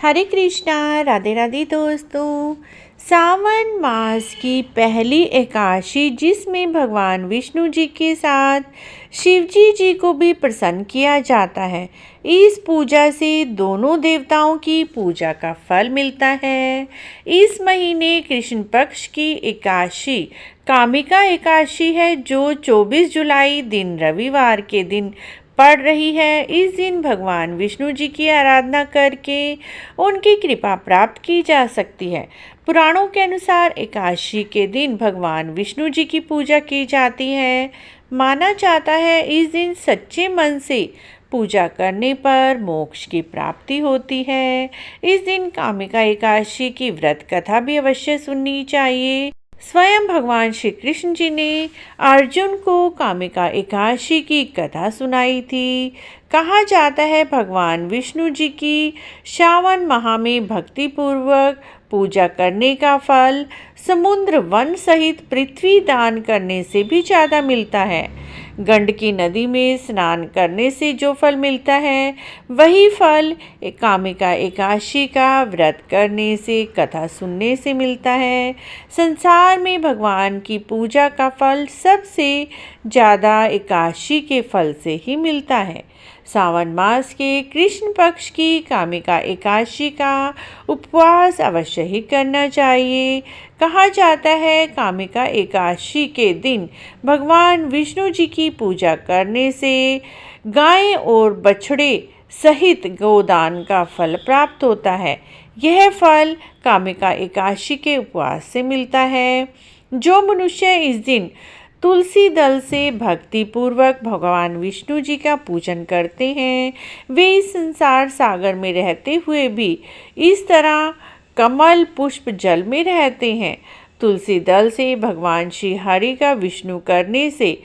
हरे कृष्णा, राधे राधे दोस्तों। सावन मास की पहली एकादशी जिसमें भगवान विष्णु जी के साथ शिव जी को भी प्रसन्न किया जाता है। इस पूजा से दोनों देवताओं की पूजा का फल मिलता है। इस महीने कृष्ण पक्ष की एकादशी कामिका एकादशी है जो 24 जुलाई दिन रविवार के दिन पड़ रही है। इस दिन भगवान विष्णु जी की आराधना करके उनकी कृपा प्राप्त की जा सकती है। पुराणों के अनुसार एकादशी के दिन भगवान विष्णु जी की पूजा की जाती है। माना जाता है इस दिन सच्चे मन से पूजा करने पर मोक्ष की प्राप्ति होती है। इस दिन कामिका एकादशी की व्रत कथा भी अवश्य सुननी चाहिए। स्वयं भगवान श्री कृष्ण जी ने अर्जुन को कामिका एकादशी की कथा सुनाई थी। कहा जाता है भगवान विष्णु जी की श्रावण माह में भक्ति पूर्वक पूजा करने का फल समुद्र वन सहित पृथ्वी दान करने से भी ज़्यादा मिलता है। गंडकी नदी में स्नान करने से जो फल मिलता है वही फल कामिका एकादशी का व्रत करने से, कथा सुनने से मिलता है। संसार में भगवान की पूजा का फल सबसे ज़्यादा एकादशी के फल से ही मिलता है। सावन मास के कृष्ण पक्ष की कामिका एकादशी का उपवास अवश्य ही करना चाहिए। कहा जाता है कामिका एकादशी के दिन भगवान विष्णु जी की पूजा करने से गाय और बछड़े सहित गोदान का फल प्राप्त होता है। यह फल कामिका एकादशी के उपवास से मिलता है। जो मनुष्य इस दिन तुलसी दल से भक्ति पूर्वक भगवान विष्णु जी का पूजन करते हैं वे इस संसार सागर में रहते हुए भी इस तरह कमल पुष्प जल में रहते हैं। तुलसी दल से भगवान श्री हरि का विष्णु करने से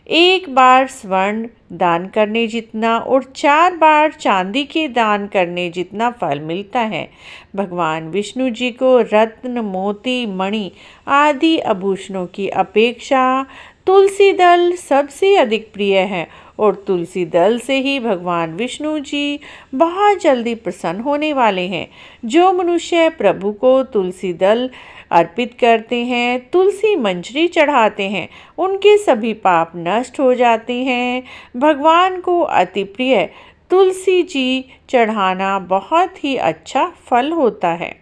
एक बार स्वर्ण दान करने जितना और 4 बार चांदी के दान करने जितना फल मिलता है। भगवान विष्णु जी को रत्न, मोती, मणि आदि आभूषणों की अपेक्षा तुलसी दल सबसे अधिक प्रिय है और तुलसी दल से ही भगवान विष्णु जी बहुत जल्दी प्रसन्न होने वाले हैं। जो मनुष्य प्रभु को तुलसी दल अर्पित करते हैं, तुलसी मंजरी चढ़ाते हैं, उनके सभी पाप नष्ट हो जाते हैं। भगवान को अति प्रिय तुलसी जी चढ़ाना बहुत ही अच्छा फल होता है।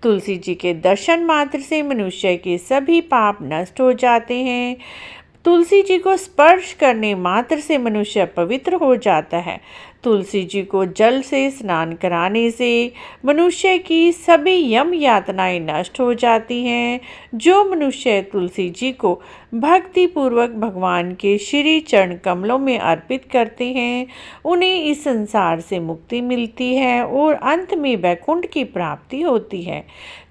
तुलसी जी के दर्शन मात्र से मनुष्य के सभी पाप नष्ट हो जाते हैं। तुलसी जी को स्पर्श करने मात्र से मनुष्य पवित्र हो जाता है। तुलसी जी को जल से स्नान कराने से मनुष्य की सभी यम यातनाएं नष्ट हो जाती हैं। जो मनुष्य तुलसी जी को भक्ति पूर्वक भगवान के श्री चरण कमलों में अर्पित करते हैं उन्हें इस संसार से मुक्ति मिलती है और अंत में वैकुंठ की प्राप्ति होती है।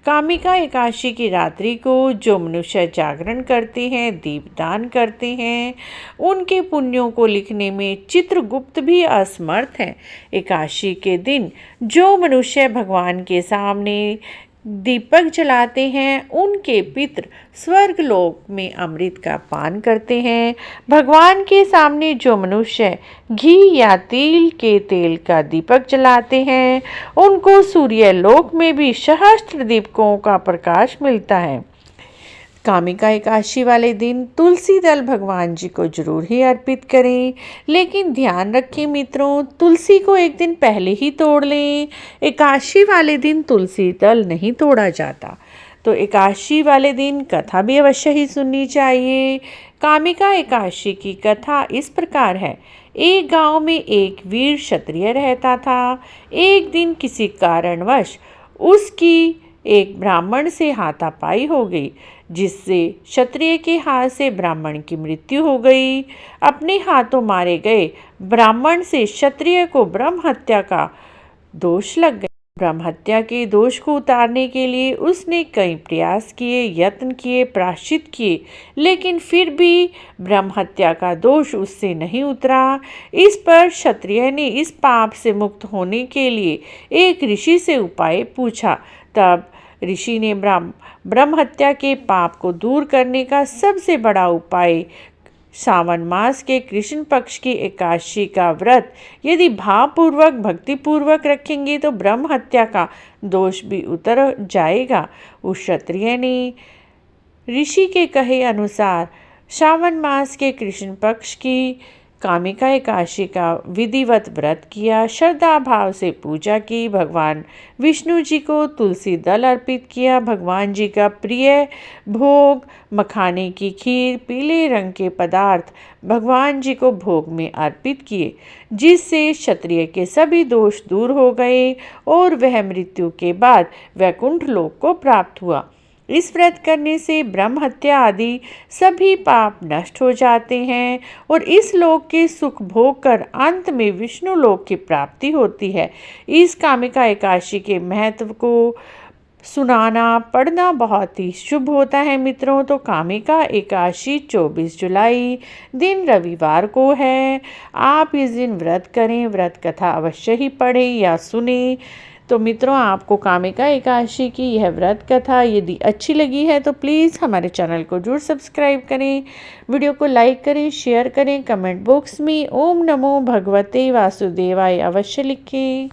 कामिका एकादशी की रात्रि को जो मनुष्य जागरण करते हैं, दीपदान करते हैं, उनके पुण्यों को लिखने में चित्रगुप्त भी असमर्थ है। एकादशी के दिन जो मनुष्य भगवान के सामने दीपक जलाते हैं उनके पितृ स्वर्ग लोक में अमृत का पान करते हैं। भगवान के सामने जो मनुष्य घी या तिल के तेल का दीपक जलाते हैं उनको सूर्य लोक में भी सहस्त्र दीपकों का प्रकाश मिलता है। कामिका एकादशी वाले दिन तुलसी दल भगवान जी को जरूर ही अर्पित करें, लेकिन ध्यान रखें मित्रों, तुलसी को एक दिन पहले ही तोड़ लें। एकादशी वाले दिन तुलसी दल नहीं तोड़ा जाता। तो एकादशी वाले दिन कथा भी अवश्य ही सुननी चाहिए। कामिका एकादशी की कथा इस प्रकार है। एक गांव में एक वीर क्षत्रिय रहता था। एक दिन किसी कारणवश उसकी एक ब्राह्मण से हाथापाई हो गई, जिससे क्षत्रिय के हाथ से ब्राह्मण की मृत्यु हो गई। अपने हाथों मारे गए ब्राह्मण से क्षत्रिय को ब्रह्म हत्या का दोष लग गया। ब्रह्म हत्या के दोष को उतारने के लिए उसने कई प्रयास किए, यत्न किए, प्रायश्चित किए, लेकिन फिर भी ब्रह्म हत्या का दोष उससे नहीं उतरा। इस पर क्षत्रिय ने इस पाप से मुक्त होने के लिए एक ऋषि से उपाय पूछा। तब ऋषि ने ब्रह्म हत्या के पाप को दूर करने का सबसे बड़ा उपाय सावन मास के कृष्ण पक्ष की एकादशी का व्रत यदि भावपूर्वक भक्तिपूर्वक रखेंगे तो ब्रह्म हत्या का दोष भी उतर जाएगा। उस क्षत्रिय ने ऋषि के कहे अनुसार श्रावण मास के कृष्ण पक्ष की कामिका एकादशी का विधिवत व्रत किया, श्रद्धा भाव से पूजा की, भगवान विष्णु जी को तुलसी दल अर्पित किया, भगवान जी का प्रिय भोग मखाने की खीर, पीले रंग के पदार्थ भगवान जी को भोग में अर्पित किए, जिससे क्षत्रिय के सभी दोष दूर हो गए और वह मृत्यु के बाद वैकुंठ लोक को प्राप्त हुआ। इस व्रत करने से ब्रह्म हत्या आदि सभी पाप नष्ट हो जाते हैं और इस लोक के सुख भोग कर अंत में विष्णु लोक की प्राप्ति होती है। इस कामिका एकादशी के महत्व को सुनाना पढ़ना बहुत ही शुभ होता है मित्रों। तो कामिका एकादशी 24 जुलाई दिन रविवार को है। आप इस दिन व्रत करें, व्रत कथा अवश्य ही पढ़ें या सुने। तो मित्रों, आपको कामिका एकादशी की यह व्रत कथा यदि अच्छी लगी है तो प्लीज़ हमारे चैनल को जरूर सब्सक्राइब करें, वीडियो को लाइक करें, शेयर करें, कमेंट बॉक्स में ओम नमो भगवते वासुदेवाय अवश्य लिखें।